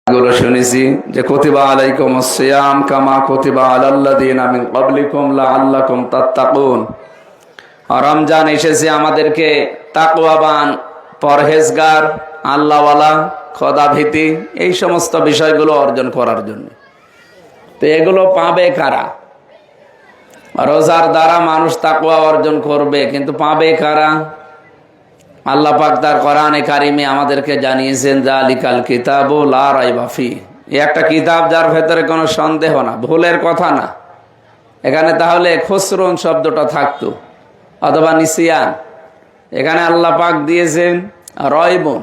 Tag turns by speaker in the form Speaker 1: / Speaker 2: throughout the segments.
Speaker 1: গুলো শুনেছি যে কুতিবা আলাইকুমুস সিয়াম কামা কুতিবা আলাল্লাযিনা মিন ক্বাবলিকুম লাআল্লাকুম তাত্তাকুন। রমজান এসেছে আমাদেরকে তাকওয়াবান, পরহেজগার, আল্লাহওয়ালা, খোদাভীতি এই সমস্ত বিষয়গুলো অর্জন করার জন্য। তো এগুলো পাবে কারা? রোজার দ্বারা মানুষ তাকওয়া অর্জন করবে, কিন্তু পাবে কারা? আল্লাহ পাক তার কোরআনে কারিমে আমাদেরকে জানিয়েছেন যালিকাল কিতাবু লা রাইবা ফিহি। এই একটা কিতাব যার ভেতরে কোনো সন্দেহ না, ভুলের কথা না। এখানে তাহলে খুসরুন শব্দটা থাকতো অথবা নিসিয়ান। এখানে আল্লাহ পাক দিয়েছেন রয়বুন।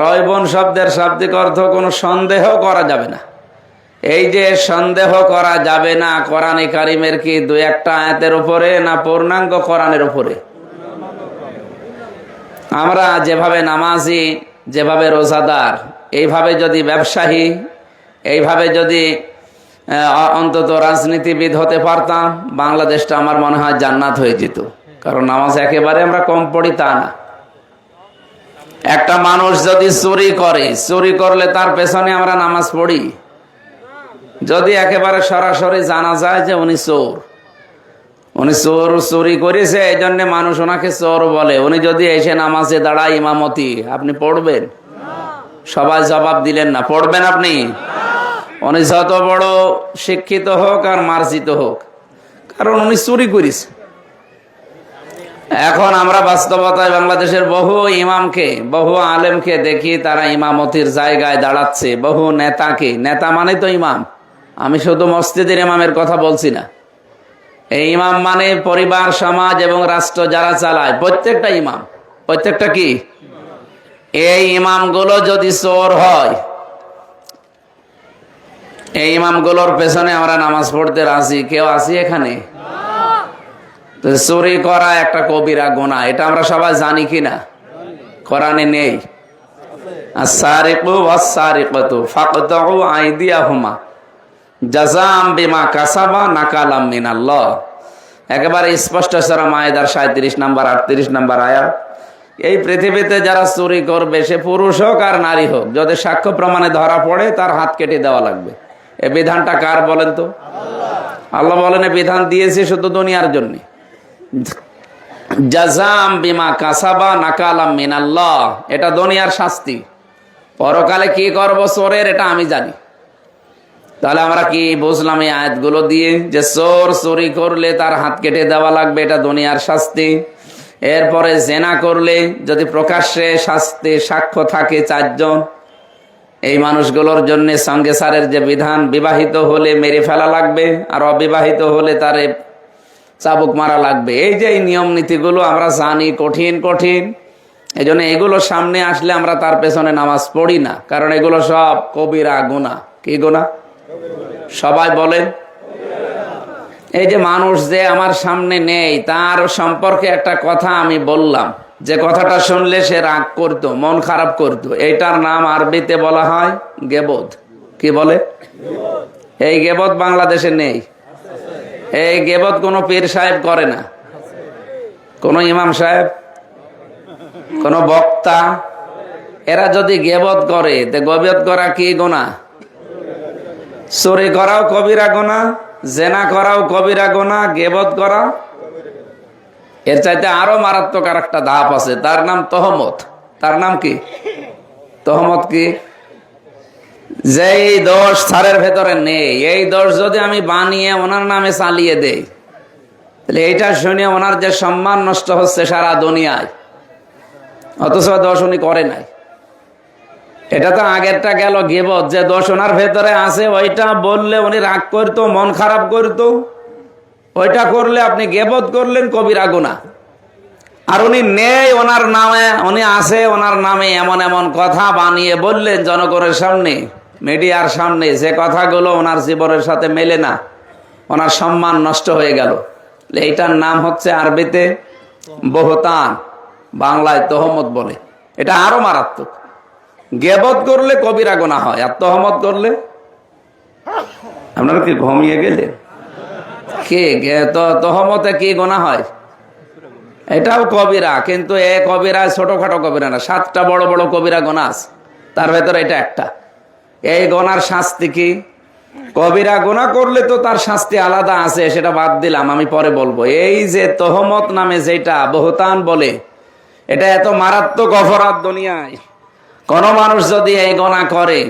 Speaker 1: রয়বুন শব্দের শাব্দিক অর্থ কোনো সন্দেহ করা যাবে না। এই যে সন্দেহ করা যাবে না, কোরআনে কারিমের কি দু একটা আয়াতের উপরে না পূর্ণাঙ্গ কোরআনের উপরে? আমরা যেভাবে নামাজি, যেভাবে রোজাদার, এইভাবে যদি ব্যবসায়ী, এইভাবে যদি অন্তত রাজনীতিবিদ হতে পারতাম, বাংলাদেশটা আমার মনে হয় জান্নাত হয়ে যেত। কারণ নামাজ একেবারে আমরা কম পড়ি তা না। একটা মানুষ যদি চুরি করে, চুরি করলে তার পেছনে আমরা নামাজ পড়ি। যদি একেবারে সরাসরি জানা যায় যে উনি চোর, উনি চুরি করেছে, এই জন্য মানুষ ওনাকে চোর বলে, উনি যদি এসে নামাজে দাঁড়ায় ইমামতি, আপনি পড়বেন? সবাই জবাব দিলেন না। পড়বেন আপনি? উনি যত বড় শিক্ষিত হোক আর মার্জিত হোক, কারণ উনি চুরি করেছে। এখন আমরা বাস্তবতায় বাংলাদেশের বহু ইমামকে, বহু আলেমকে দেখি তারা ইমামতির জায়গায় দাঁড়াচ্ছে, বহু নেতাকে। নেতা মানে তো ইমাম। আমি শুধু মসজিদের ইমামের কথা বলছি না। এই ইমাম মানে পরিবার, সমাজ এবং রাষ্ট্র যারা চালায়, প্রত্যেকটা ইমাম। প্রত্যেকটা কি? এই ইমামগুলো যদি চোর হয়, এই ইমামগুলোর পেছনে আমরা নামাজ পড়তে রাজি কেউ আছি এখানে? চুরি করা একটা কবিরা গুনাহ, এটা আমরা সবাই জানি কিনা? কোরআনে নেই? আস-সারিকু ওয়াস-সারিকাতু ফাকতাউ আইদিয়াহুমা জাযাম বিমা কাসাবা নাকালাম মিনাল্লাহ। একেবারে স্পষ্ট সূরা মায়েদার 37 নম্বর 38 নম্বর আয়াত। এই পৃথিবীতে যারা চুরি করবে, সে পুরুষ হোক আর নারী হোক, যদি সাক্ষ্য প্রমাণে ধরা পড়ে তার হাত কেটে দেওয়া লাগবে। এই বিধানটা কার বলেন তো? আল্লাহ বলেন এই বিধান দিয়েছে শুধু দুনিয়ার জন্য। জাযাম বিমা কাসাবা নাকালাম মিনাল্লাহ, এটা দুনিয়ার শাস্তি। পরকালে কি করব চোরের, এটা আমি জানি। তাহলে আমরা কি বুঝলাম এই আয়াতগুলো দিয়ে? যে চোর চুরি করলে তার হাত কেটে দেওয়া লাগবে, এটা দুনিয়ার শাস্তি। এরপরে জেনা করলে যদি প্রকাশ্যে শাস্তি সাক্ষ্য থাকে 4 জন, এই মানুষগুলোর জন্য সঙ্গে সারের যে বিধান, বিবাহিত হলে মেরে ফেলা লাগবে, আর অবিবাহিত হলে তারে চাবুক মারা লাগবে। এই যে এই নিয়ম নীতিগুলো আমরা জানি কঠিন কঠিন, এই জন্য এগুলো সামনে আসলে আমরা তার পেছনে নামাজ পড়ি না। কারণ এগুলো সব কবিরা গুনাহ। কি গুনাহ? সবাই বলেন। এই যে মানুষ যে আমার সামনে নেই, তার সম্পর্কে একটা কথা আমি বললাম, যে কথাটা শুনলে সে রাগ করতো, মন খারাপ করতো, এইটার নাম আরবিতে বলা হয় গীবত। কি বলে? এই গীবত বাংলাদেশে নেই। এই গীবত কোনো পীর সাহেব করে না, কোনো ইমাম সাহেব, কোনো বক্তা। এরা যদি গীবত করে, তো গীবত করা কি গুনাহ? চুরি করাও কবিরা গুনাহ, জেনা করাও কবিরা গুনাহ, গীবত করা এর চাইতে আরো মারাত্মক আর একটা ধাপ আছে, তার নাম তহমত। তার নাম কি? তহমত কি? যেই দোষ ছাড়ের ভেতরে নেই, এই দোষ যদি আমি বানিয়ে ওনার নামে চালিয়ে দেই, তাহলে এইটা শুনে ওনার যে সম্মান নষ্ট হচ্ছে সারা দুনিয়ায়, অথচ দোষ উনি করে নাই। এটা তো আগেরটা গেল গীবত। যে দোষ ওনার ভেতরে আছে ওইটা বললে উনি রাগ করতো, মন খারাপ করতো, ওইটা করলে আপনি গীবত করলেন, কবিরা গুনাহ। আর উনি নেই ওনার নামে, উনি আছে ওনার নামে এমন এমন কথা বানিয়ে বললেন জনগণের সামনে, মিডিয়ার সামনে, যে কথাগুলো ওনার জীবনের সাথে মেলে না, ওনার সম্মান নষ্ট হয়ে গেল। এইটার নাম হচ্ছে আরবিতে বহতান, বাংলায় তহমত বলে। এটা আরো মারাত্মক। গীবত করলে কবিরা গুনাহ হয়, আর তহমত করলে? আপনারা কি ঘুমিয়ে গেলেন? কে তহমতে কি গুনাহ হয়? এটাও কবিরা, কিন্তু এ কবিরা ছোটখাটো কবিরা না, 7টা বড় বড় কবিরা গুনাহ আছে, তার ভেতরে এটা একটা। এই গোনার শাস্তি কি? কবিরা গুনাহ করলে তো তার শাস্তি আলাদা আছে, সেটা বাদ দিলাম, আমি পরে বলবো। এই যে তহমত নামে যেটা বহতান বলে, এটা এত মারাত্মক অপরাধ দুনিয়ায়। কোন মানুষ যদি এই গোনাহ করে,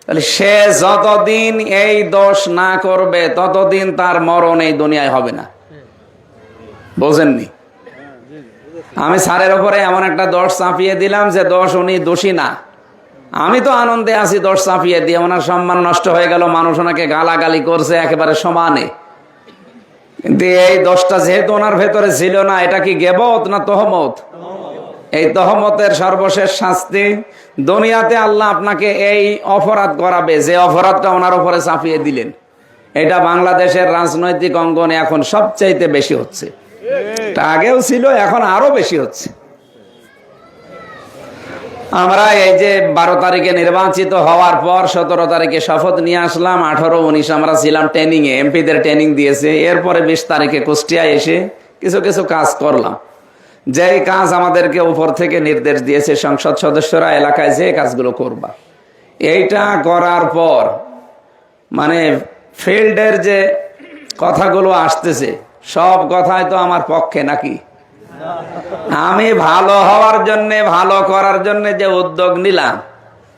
Speaker 1: তাহলে সে যতদিন এই দোষ না করবে ততদিন তার মরণ এই দুনিয়ায় হবে না। বোঝেননি? আমি স্যারের উপরে এমন একটা দোষ চাপিয়ে দিলাম যে দোষ উনি দোষী না, আমি তো আনন্দে আছি দোষ চাপিয়ে দিয়ে। ওনার সম্মান নষ্ট হয়ে গেল, মানুষ ওনাকে গালাগালি করছে একেবারে সমানে, কিন্তু এই দোষটা যেহেতু ওনার ভেতরে ছিল না, এটা কি গীবত না তহমত? এই তহমতের সর্বশেষ শাস্তি দুনিয়াতে আল্লাহ আপনাকে এই অপরাধ করাবে যে অপরাধটা ওনার উপরে চাপিয়ে দিলেন। এটা বাংলাদেশের রাজনৈতিক অঙ্গনে এখন সবচাইতে বেশি হচ্ছে। এটা আগেও ছিল, এখন আরো বেশি হচ্ছে। আমরা এই যে 12 তারিখে নির্বাচিত হওয়ার পর 17 তারিখে শপথ নিয়ে আসলাম, 18, 19 আমরা ছিলাম ট্রেনিং এ, এমপিদের ট্রেনিং দিয়েছে। এরপরে 20 তারিখে কুষ্টিয়ায় এসে কিছু কিছু কাজ করলাম। যেই কাজ আমাদেরকে উপর থেকে নির্দেশ দিয়েছে সংসদ সদস্যরা, এলাকায় যে কাজগুলো করবা, এইটা করার পর মানে ফিল্ডের যে কথাগুলো আসতেছে সব কথাই তো আমার পক্ষে নাকি? আমি ভালো হওয়ার জন্য, ভালো করার জন্য যে উদ্যোগ নিলাম,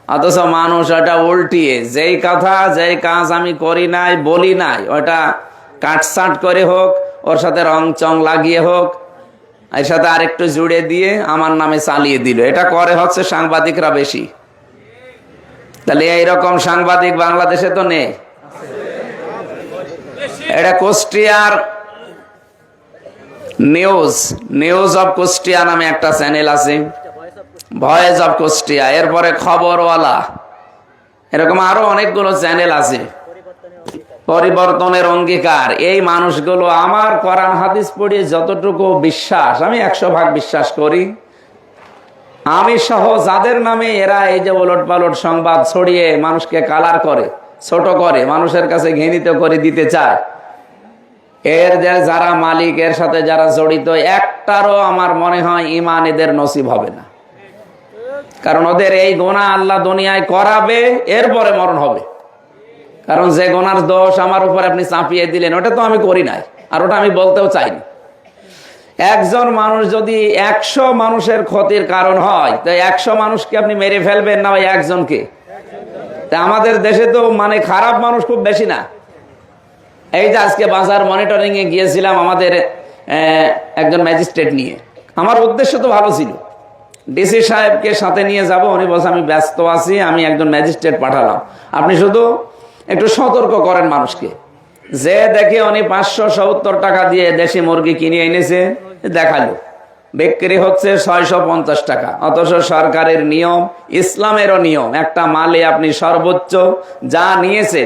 Speaker 1: অথচ মানুষ ওটা উল্টিয়ে যেই কথা যেই কাজ আমি করি নাই বলি নাই, ওটা কাটসাট করে হোক, ওর সাথে রং চং লাগিয়ে হোক, এর সাথে আরেকটু জুড়ে দিয়ে আমার নামে চালিয়ে দিল। এটা করে হচ্ছে সাংবাদিকরা বেশি। তাহলে এইরকম সাংবাদিক বাংলাদেশে তো নেই। এটা কুষ্টিয়ার নিউজ অব কুষ্টিয়া নামে একটা চ্যানেল আছে, ভয়েস অব কুষ্টিয়া, এরপরে খবরওয়ালা, এরকম আরো অনেকগুলো চ্যানেল আছে। পরিবর্তনের অঙ্গীকার, এই মানুষগুলো আমার কোরআন হাদিস পড়ে যতটুকু বিশ্বাস, আমি 100% বিশ্বাস করি, আমি সহ যাদের নামে এরা এই যে ওলট পালট সংবাদ ছড়িয়ে মানুষকে কালার করে, ছোট করে, মানুষের কাছে ঘৃণিত করে দিতে চায়, এর যারা মালিক, এর সাথে যারা জড়িত, একটারও আমার মনে হয় ঈমান এদের নসিব হবে না। কারণ ওদের এই গুনাহ আল্লাহ দুনিয়ায় করাবে, এরপরে মরণ হবে। কারণ যে গুনার দোষ আমার উপর আপনি চাপিয়ে দিলেন, ওটা তো আমি করি নাই, আর ওটা আমি বলতেও চাইনি। একজন মানুষ যদি 100 মানুষের ক্ষতির কারণ হয়, তো 100 মানুষকে আপনি মেরে ফেলবেন না ওই একজনকে? তা আমাদের দেশে তো মানে খারাপ মানুষ খুব বেশি না। এই যে আজকে বাজার মনিটরিং এ গিয়েছিলাম আমাদের একজন ম্যাজিস্ট্রেট নিয়ে, আমার উদ্দেশ্য তো ভালো ছিল, ডিসি সাহেবকে সাথে নিয়ে যাব। উনি বলছে আমি ব্যস্ত আছি, আমি একজন ম্যাজিস্ট্রেট পাঠালাম, আপনি শুধু একটু সতর্ক করেন মানুষকে। যে দেখে উনি 570 টাকা দিয়ে দেশি মুরগি কিনে এনেছে, দেখালো বিক্রি হচ্ছে 650 টাকা, অথচ সরকারের নিয়ম, ইসলামেরও নিয়ম, একটা মালে আপনি সর্বোচ্চ যা নিয়েছে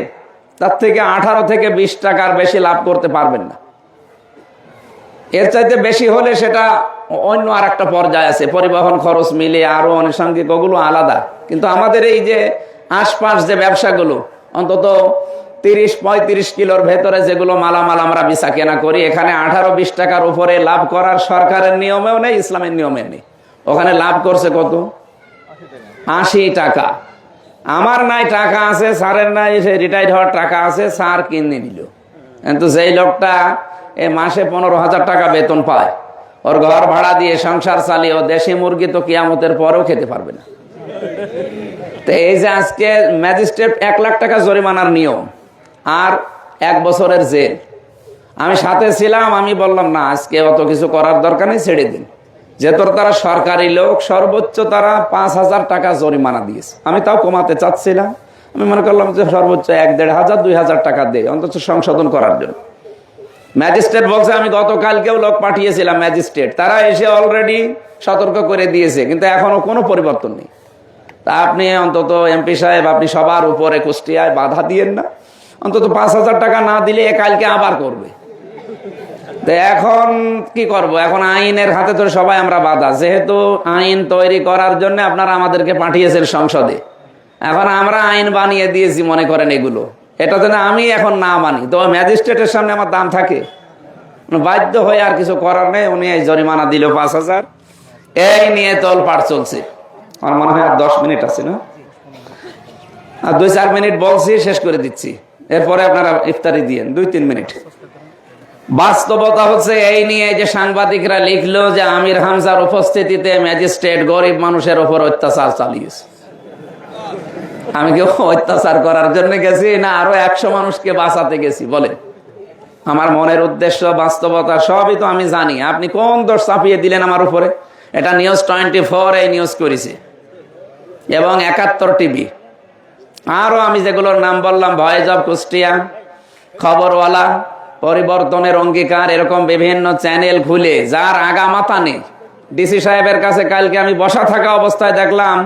Speaker 1: তার থেকে 18 থেকে 20 টাকার বেশি লাভ করতে পারবেন না। এর চাইতে বেশি হলে সেটা অন্য আর একটা পর্যায়ে আছে, পরিবহন খরচ মিলে আরো আনুষঙ্গিক, ওগুলো আলাদা। কিন্তু আমাদের এই যে আশপাশ যে ব্যবসাগুলো, অন্তত 30-35 কিলোর ভেতরে যেগুলো মালামাল আমরা বেচা কেনা করি, এখানে 18-20 টাকার উপরে লাভ করার সরকারের নিয়মেও নেই, ইসলামের নিয়মেও নেই। ওখানে লাভ করছে কত? 80 টাকা। আমার নাই টাকা আছে, স্যারের নাই, সে রিটায়ার্ড হওয়ার টাকা আছে, স্যার কিনে নিল। কিন্তু যেই লোকটা মাসে 15,000 টাকা বেতন পায়, ওর ঘর ভাড়া দিয়ে সংসার চালিয়ে ও দেশি মুরগি তো কিয়ামতের পরেও খেতে পারবে না। তো এই যে আজকে ম্যাজিস্ট্রেট 1 লাখ টাকা জরিমানার নিয়ম আর 1 বছরের জেল, আমি সাথে ছিলাম, আমি বললাম না আজকে অত কিছু করার দরকার নেই, ছেড়ে দিন। যে তোর তারা সরকারি লোক, সর্বোচ্চ তারা 5,000 টাকা জরিমানা দিয়েছে। আমি তাও কমাতে চাচ্ছিলাম, আমি মনে করলাম যে সর্বোচ্চ 1,500, 2,000 টাকা দেয় অন্তত সংশোধন করার জন্য। ম্যাজিস্ট্রেট বলছে আমি গতকালকেও লোক পাঠিয়েছিলাম ম্যাজিস্ট্রেট, তারা এসে অলরেডি সতর্ক করে দিয়েছে, কিন্তু এখনো কোনো পরিবর্তন নেই। তা আপনি অন্তত এমপি সাহেব, আপনি সবার উপরে কুষ্টিয়ায় বাধা দিয়েন না, অন্তত 5,000 টাকা না দিলে কালকে আবার করবে। তো এখন কি করব? এখন আইনের হাতে ধরে সবাই আমরা বাধা, যেহেতু আইন তৈরি করার জন্য আপনারা আমাদেরকে পাঠিয়েছেন সংসদে, এখন আমরা আইন বানিয়ে দিয়েছি মনে করেন এগুলো, এটা যেন আমি এখন না মানি, তো ম্যাজিস্ট্রেটের সামনে আমার দাম থাকে, বাধ্য হয়ে আর কিছু করার নেই। উনি এই জরিমানা দিল 5,000, এই নিয়ে তোলপাড় চলছে। আমার মনে হয় আর 10 মিনিট আছে না? আর 2-4 মিনিট বলছি, শেষ করে দিচ্ছি, এরপরে আপনারা ইফতারি দিয়েন 2-3 মিনিট। বাস্তবতা হচ্ছে এই নিয়ে যে সাংবাদিকরা লিখলো যে আমির হামজার উপস্থিতিতে ম্যাজিস্ট্রেট গরিব মানুষের উপর অত্যাচার চালিয়েছে। আমি কি অত্যাচার করার জন্য গেছি, না আরো 100 মানুষকে বাঁচাতে গেছি? বলে আমার মনের উদ্দেশ্য, বাস্তবতা সবই তো আমি জানি। আপনি কোন দোষ চাপিয়ে দিলেন আমার উপরে? এটা নিউজ 24 এই নিউজ করেছে এবং 71 টিভি। আরো আমি যেগুলোর নাম বললাম, ভয়েস অফ কুষ্টিয়া, খবরওয়ালা, পরিবর্তনের অঙ্গীকার, এরকম বিভিন্ন চ্যানেল খুলে যার আগা মাথা নেই। ডিসি সাহেবের কাছে কালকে আমি বসা থাকা অবস্থায় দেখলাম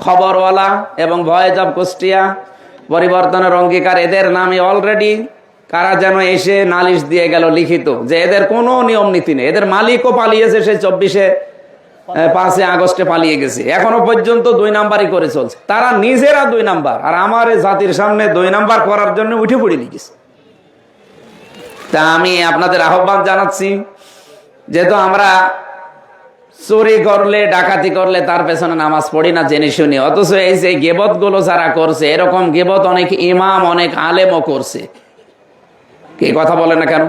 Speaker 1: খবরওয়ালা এবং ভয়েস অফ কুষ্টিয়া, পরিবর্তনের অঙ্গীকার, এদের নামে অলরেডি কারা যেন এসে নালিশ দিয়ে গেল লিখিত, যে এদের কোনো নিয়ম নীতি নেই। এদের মালিকও পালিয়েছে, সেই 5 আগস্টে পালিয়ে গেছে। এখনো পর্যন্ত 2 নাম্বারই করে চলছে। তারা নিজেরা 2 নাম্বার, আর আমার জাতির সামনে 2 নাম্বার করার জন্য উঠে পড়ে লিখেছে। তা আমি আপনাদের আহ্বান জানাচ্ছি, যেহেতু আমরা চুরি করলে, ডাকাতি করলে তার পেছনে নামাজ পড়ি না জেনে শুনি, অথচ এই যে গেবত গুলো যারা করছে, এরকম গেবত অনেক ইমাম, অনেক আলেমও করছে। কি কথা বলে না কেন?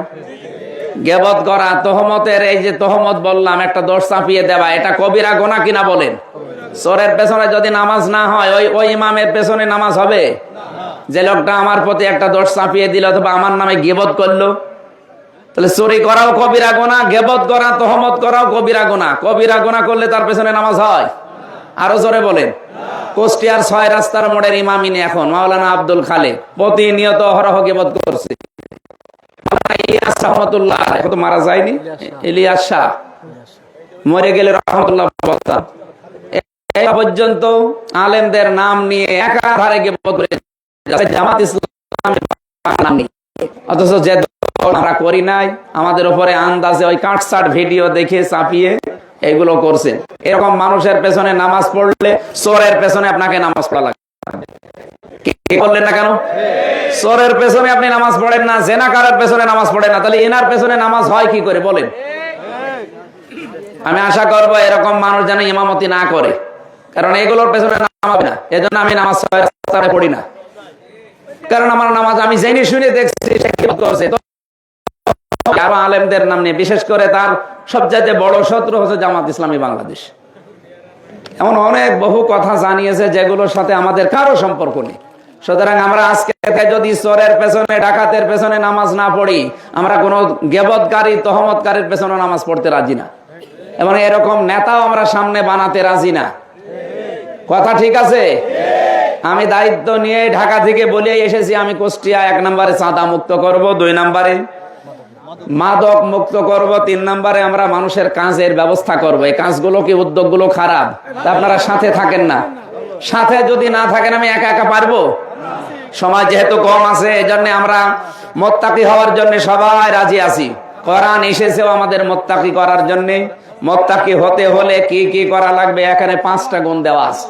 Speaker 1: গেবত করা, তহমতের, এই যে তহমত বললাম, একটা দোষ চাপিয়ে দেওয়া, এটা কবিরা গুনাহ কিনা বলেন? চোরের পেছনে যদি নামাজ না হয়, ওই ইমামের পেছনে নামাজ হবে? যে লোকটা আমার প্রতি একটা দোষ চাপিয়ে দিল অথবা আমার নামে গিবত করলো, তাহলে চুরি করাও কবিরা গুনাহ, গিবত করা, তহমত করাও কবিরা গুনাহ। কবিরা গুনাহ করলে তার পেছনে নামাজ হয়? আরো জোরে বলেন। কুষ্টিয়ার 6 রাস্তার মোড়ের ইমামিনী এখন মাওলানা আব্দুল খালেক প্রতিনিয়ত অহরহ গিবত করছে। ইলিয়াস রহমতুল্লাহ, এখন তো মারা যায়নি, ইলিয়াস শাহ মরে গেলে রহমতুল্লাহ বলতাম, এই পর্যন্ত আলেমদের নাম নিয়ে একাধারে গিবত করে জামাত ইসলামের নাম নিয়ে। অথচ যে আমরা করি নাই, আমাদের উপরে আন্দাজে ওই কাটসাট ভিডিও দেখে চাপিয়ে এগুলো করছেন। এরকম মানুষের পেছনে নামাজ পড়লে চোরের পেছনে আপনাকে নামাজ পড়া লাগবে। কি করলেন না কেন? চোরের পেছনে আপনি নামাজ পড়েন না, জেনাকারের পেছনে নামাজ পড়েন না, তাহলে এনার পেছনে নামাজ হয় কি করে বলেন? আমি আশা করব এরকম মানুষ যেন ইমামতি না করে, কারণ এগুলোর পেছনে নামাজ না। এজন্য আমি নামাজ পড়ি না, কারণ আমার নামাজ আমি জেনে শুনে দেখছি সে কি করছে। আরো আলেমদের নাম নিয়ে, বিশেষ করে তার সবচাইতে বড় শত্রু হচ্ছে জামাত ইসলামী বাংলাদেশ। এমন অনেক বহু কথা জানিয়েছে যেগুলোর সাথে আমাদের কারো সম্পর্ক নেই। সুতরাং আমরা আজকে যদি চোরের পেছনে, ডাকাতের পেছনে নামাজ না পড়ি, আমরা কোনো গেবতকারী, তহমতকারীর পেছনে নামাজ পড়তে রাজি না, এবং এরকম নেতাও আমরা সামনে বানাতে রাজি না। কথা ঠিক আছে? আমি দায়িত্ব নিয়ে ঢাকা থেকে বলে এসেছি, আমি কুষ্টিয়া 1 নম্বরে চাঁদা মুক্ত করব, 2 নম্বরে মাদক মুক্ত করব, 3 নম্বরে আমরা মানুষের কাজের ব্যবস্থা করব। এই কাজগুলো কি, উদ্যোগগুলো খারাপ? আপনারা সাথে থাকেন না? সাথে যদি না থাকেন আমি একা একা পারবো? সময় যেহেতু কম আছে, এজন্য আমরা মুত্তাকি হওয়ার জন্য সবাই রাজি আছি। কোরআন এসেছেও আমাদের মুত্তাকি করার জন্য। মুত্তাকি হতে হলে কি কি করা লাগবে, এখানে 5টা গুণ দেওয়া আছে।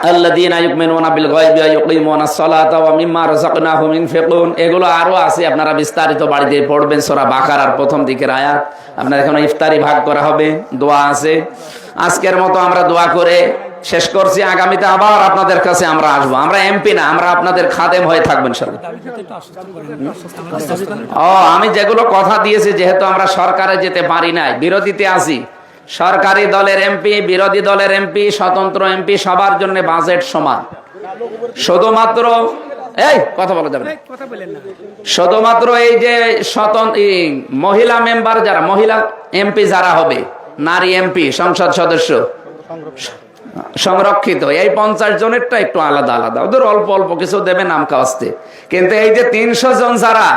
Speaker 1: আল্লাযীনা ইউমিনুনা বিল গায়বি ওয়া ইউকিমুনাস সালাতা ওয়া মিম্মা রাযাকনাহুম ইউনফিকুন। এগুলো আরো আছে, আপনারা বিস্তারিত বাড়িতে পড়বেন। সূরা বাকারার প্রথম দিকের আয়াত। আপনারা এখন ইফতারি ভাগ করা হবে, দোয়া আছে। আজকের মতো আমরা দোয়া করে শেষ করছি। আগামীতে আবার আপনাদের কাছে আমরা আসবো। আমরা এমপি না, আমরা আপনাদের খাদেম হয়ে থাকবেন ইনশাআল্লাহ। আমি যেগুলো কথা দিয়েছি, যেহেতু আমরা সরকারে যেতে পারি নাই, বিরোধীতে আছি, সরকারি দলের এমপি, বিরোধী দলের এমপি, স্বতন্ত্র এমপি, সবার জন্য বাজেট সমান। শুধুমাত্র এই কথা বলা যাবে না, শুধুমাত্র এই যে স্বতন্ত্র মহিলা মেম্বার, যারা মহিলা এমপি যারা হবে, নারী এমপি, সংসদ সদস্য সংরক্ষিত, এই 50 জনেরটা একটু আলাদা আলাদা, ওদের অল্প অল্প কিছু দেবে নাম কাস্তে। কিন্তু এই যে 300 জন যারা,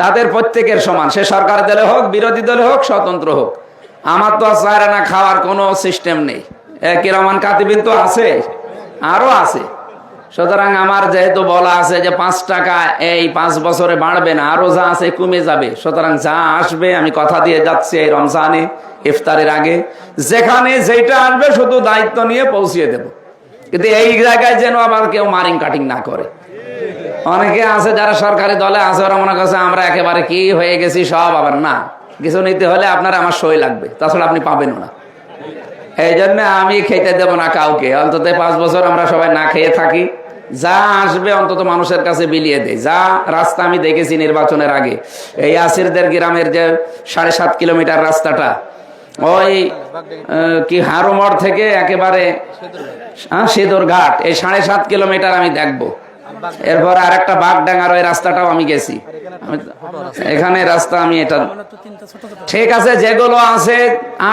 Speaker 1: তাদের প্রত্যেকের সমান, সে সরকার দলে হোক, বিরোধী দলে হোক, স্বতন্ত্র হোক। আমার তো আর না খাওয়ার কোনো সিস্টেম নেই, কিরমান কাতিবিন তো আছে, আরো আছে। সুতরাং আমার যেহেতু বলা আছে যে 5 টাকা এই 5 বছরে বাড়বে না, আরো যা আছে কমে যাবে। সুতরাং যা আসবে আমি কথা দিয়ে যাচ্ছি, এই রমজানে ইফতারের আগে যেখানে যেটা আসবে শুধু দায়িত্ব নিয়ে পৌঁছিয়ে দেব। কিন্তু এই জায়গায় যেন আবার কেউ মারিং কাটিং না করে। অনেকে আছে যারা সরকারি দলে আছে, ওরা মনে করছে আমরা একেবারে কি হয়ে গেছি সব। আবার না, কিছু নিতে হলে আপনার আমার সই লাগবে, তাছাড়া আপনি পাবেনও না। এই জন্য আমি খেতে দেবো না কাউকে, অন্তত 5 বছর আমরা সবাই না খেয়ে থাকি। যা আসবে অন্তত মানুষের কাছে বিলিয়ে দেয়। যা রাস্তা আমি দেখেছি নির্বাচনের আগে, এই আসিরদের গ্রামের যে 7.5 কিলোমিটার রাস্তাটা, ওই কি হারুমড় থেকে একেবারে সেদুর ঘাট, এই 7.5 কিলোমিটার আমি দেখবো। এরপর আর একটা বাগডাঙ্গার ওই রাস্তাটাও আমি গেছি। এখানে রাস্তা আমি এটা ঠিক আছে, যেগুলো আছে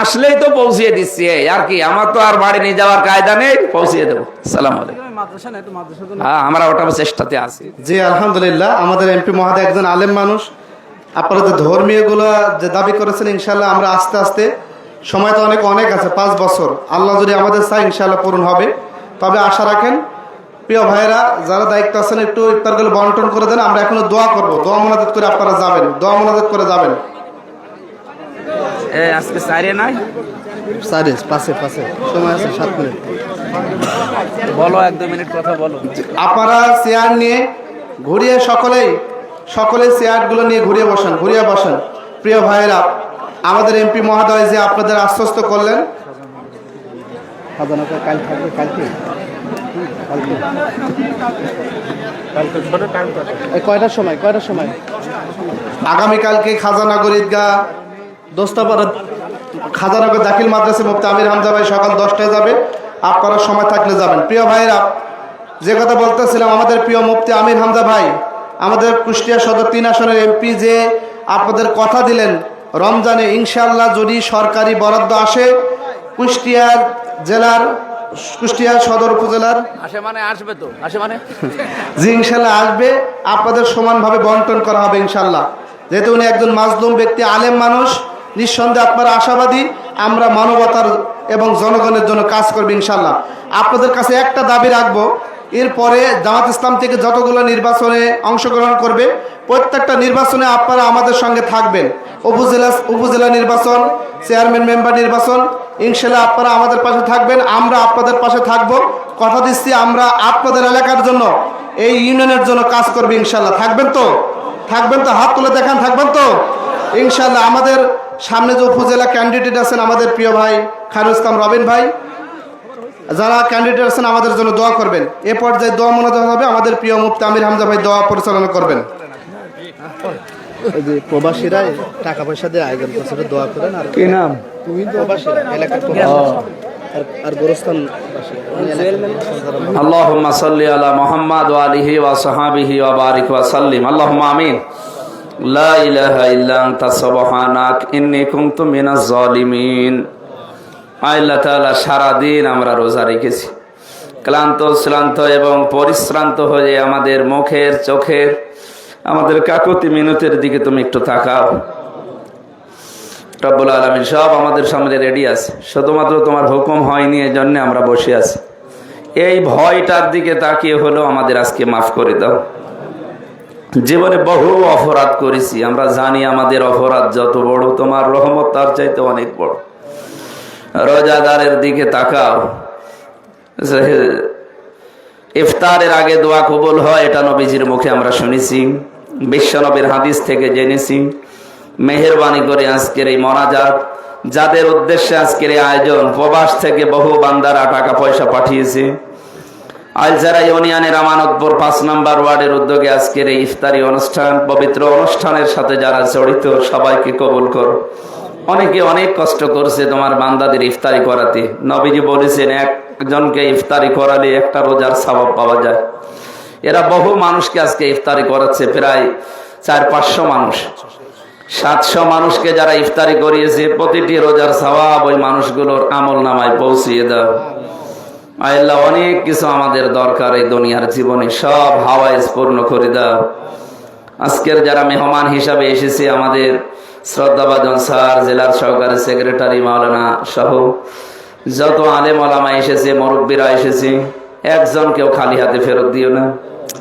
Speaker 1: আসলেই তো পৌঁছিয়ে দিচ্ছি। আর কি, আমার তো আর বাড়ি নিয়ে যাওয়ার কায়দা নেই, পৌঁছিয়ে দেবো। সালাম আলাইকুম। হ্যাঁ, আমরা ওটা চেষ্টাতে আছি।
Speaker 2: জি আলহামদুলিল্লাহ, আমাদের এমপি মহোদয় একজন আলেম মানুষ। আপনারা যে ধর্মীয় গুলো যে দাবি করেছেন, ইনশাল্লাহ আমরা আস্তে আস্তে, সময় তো অনেক আছে, 5 বছর, আল্লাহ যদি আমাদের চাই ইনশাল্লাহ পূরণ হবে। তবে আশা রাখেন প্রিয় ভাইরা, যারা দায়িত্ব আছেন একটু ইফতারগুলো বন্টন করে দেন। আমরা এখনো দোয়া করব, দোয়া মোনাজাত করে আপনারা যাবেন, দোয়া মোনাজাত করে যাবেন।
Speaker 1: আজকে সাইরে নাই,
Speaker 2: পাশে সময় আছে 7 মিনিট।
Speaker 1: বলো 1-2 মিনিট কথা বলো।
Speaker 2: আপনারা চেয়ার নিয়ে ঘুরিয়ে সকলে চেয়ারগুলো নিয়ে ঘুরিয়ে বসেন। প্রিয় ভাইরা, আমাদের এমপি মহোদয় যে আপনাদের আশ্বস্ত করলেন, কয়টার সময় আগামীকালকে খাজানগর ঈদগাহ দোস্তাপাড়া খাজানগর দাখিল মাদ্রাসা মুফতি আমির হামজা ভাই সকাল 10টায় যাবে। আপনারা সময় থাকলে যাবেন। প্রিয় ভাইরা, যে কথা বলতেছিলাম, আমাদের প্রিয় মুফতি আমির হামজা ভাই, আমাদের কুষ্টিয়া সদর 3 আসনের এমপি, যে আপনাদের কথা দিলেন রমজানে ইনশাআল্লাহ যদি সরকারি বরাদ্দ আসে, কুষ্টিয়া সদর উপজেলার জি ইনশাল্লাহ আসবে, আপনাদের সমানভাবে বন্টন করা হবে ইনশাল্লাহ। যেহেতু উনি একজন মাজলুম ব্যক্তি, আলেম মানুষ, নিঃসন্দেহে আপনারা আশাবাদী আমরা মানবতার এবং জনগণের জন্য কাজ করবো ইনশাল্লাহ। আপনাদের কাছে একটা দাবি রাখবো, এরপরে জামাত ইসলাম থেকে যতগুলো নির্বাচনে অংশগ্রহণ করবে, প্রত্যেকটা নির্বাচনে আপনারা আমাদের সঙ্গে থাকবেন। উপজেলা নির্বাচন, চেয়ারম্যান মেম্বার নির্বাচন, ইনশাল্লাহ আপনারা আমাদের পাশে থাকবেন, আমরা আপনাদের পাশে থাকব। কথা দিচ্ছি, আমরা আপনাদের এলাকার জন্য, এই ইউনিয়নের জন্য কাজ করবো ইনশাল্লাহ। থাকবেন তো? হাত তুলে দেখান, থাকবেন তো ইনশাল্লাহ। আমাদের সামনে যে উপজেলা ক্যান্ডিডেট আছেন, আমাদের প্রিয় ভাই খায়রুল ইসলাম রবিন ভাই, যারা ক্যান্ডিডেট আছেন আমাদের জন্য দোয়া করবেন। এ পর্যায়ে দোয়া মোনাজাত হবে, আমাদের প্রিয় মুফতি আমির হামজা ভাই দোয়া পরিচালনা করবেন। প্রবাসীরা টাকা পয়সা দিয়ে আয়োজন করছে, দোয়া করেন। আর কি নাম? আর গোরস্থান।
Speaker 1: আল্লাহুম্মা সাল্লি আলা মুহাম্মাদ ওয়া আলিহি ওয়া সাহবিহি ওয়া বারিক ওয়া সাল্লিম। আল্লাহুম্মা আমিন। লা ইলাহা ইল্লা আনতা সুবহানাক ইন্নী কুনতু মিনাজ জালিমিন। আল্লাহ তাআলা, সারা দিন আমরা রোজা রেখেছি, ক্লান্ত এবং পরিশ্রান্ত হয়ে আমাদের মুখের, চোখের, আমাদের কাকুতি মিনতের দিকে তুমি একটু তাকাও। রব্বুল আলামিন সব আমাদের সামনে রেডি আছে, শুধুমাত্র তোমার হুকুম হয়নি, এই জন্য আমরা বসে আছি। এই ভয়টার দিকে তাকিয়ে হলো আমাদের আজকে মাফ করে দাও। জীবনে বহু অপরাধ করেছি, আমরা জানি আমাদের অপরাধ যত বড়, তোমার রহমত তার চাইতে অনেক বড়। রোজাদারের দিকে তাকাও। ইফতারের আগে দোয়া কবুল হয়, এটা নবীজির মুখে আমরা শুনেছি, বিশ্বনবীর হাদিস থেকে জেনেছি। মেহেরবানি করে আজকের এই মোনাজাত, যাদের উদ্দেশ্যে আজকের এই আয়োজন, প্রবাস থেকে বহু বান্দারা টাকা পয়সা পাঠিয়েছে। আলজারা ইউনিয়নের আমানতপুর 5 নম্বর ওয়ার্ডের উদ্যোগে আজকের এই ইফতারি অনুষ্ঠান, পবিত্র অনুষ্ঠানের সাথে যারা জড়িত, সবাইকে কবুল করো। অনেকে অনেক কষ্ট করছে তোমার বান্দাদের ইফতারি করাতে। নবীজি বলেছেন, একজনকে ইফতারি করালে একটা রোজার সওয়াব পাওয়া যায়। এরা বহু মানুষকে আজকে ইফতারি করাচ্ছে, প্রায় 400-500 মানুষ, 700 মানুষকে যারা ইফতারি করিয়েছে, প্রতিটি রোজার সওয়াব ওই মানুষগুলোর আমল নামায় পৌঁছিয়ে দাও। আল্লাহ, অনেক কিছু আমাদের দরকার এই দুনিয়ার জীবনে, সব হাওয়াইজ পূর্ণ করে দাও। আজকের যারা মেহমান হিসাবে এসেছে, আমাদের শ্রদ্ধাভাজন স্যার, জেলার সহকারী সেক্রেটারি মাওলানা সহ যত আলেম ওলামা এসেছে, মুরব্বীরা এসেছে, একজনকেও খালি হাতে ফেরত দিও না।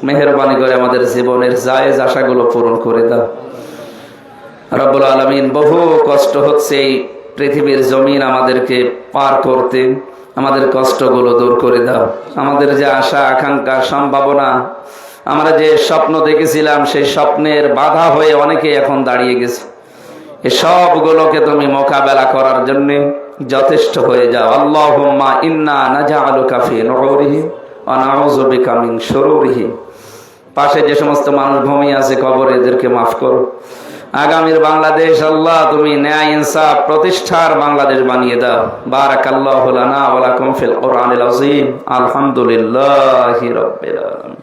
Speaker 1: মেহেরবানি করে আমাদের জীবনের জায়েজ আশাগুলো পূরণ করে দাও। রব্বুল আলামিন, বহু কষ্ট হচ্ছে এই পৃথিবীর জমিন আমাদেরকে পার করতে, আমাদের কষ্টগুলো দূর করে দাও। আমাদের যে আশা আকাঙ্ক্ষা সম্ভাবনা, আমরা যে স্বপ্ন দেখেছিলাম, সেই স্বপ্নের বাধা হয়ে অনেকে এখন দাঁড়িয়ে গেছে। এই সবগুলোকে তুমি মোকাবেলা করার জন্য যথেষ্ট হয়ে যাও। আল্লাহুম্মা ইন্না নাজআলুকা ফি নুহুরিহিম ওয়া নাউযু বিকা মিন শুরুরিহিম। পাশে যে সমস্ত মানুষ ঘুমিয়ে আছে কবরে, এদেরকে মাফ করো। আগামীর বাংলাদেশ আল্লাহ তুমি ন্যায় ইনসাফ প্রতিষ্ঠার বাংলাদেশ বানিয়ে দাও। বারাকাল্লাহু লানা ওয়া লাকুম ফিল কুরআনিল আযীম। আলহামদুলিল্লাহি রাব্বিল আলামিন।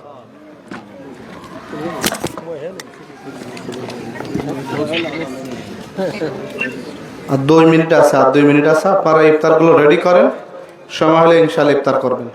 Speaker 2: আর 2 মিনিট আছে, আর 2 মিনিট আছে। আপনারা ইফতারগুলো রেডি করেন, সময় হলে ইনশাআল্লাহ ইফতার করবেন।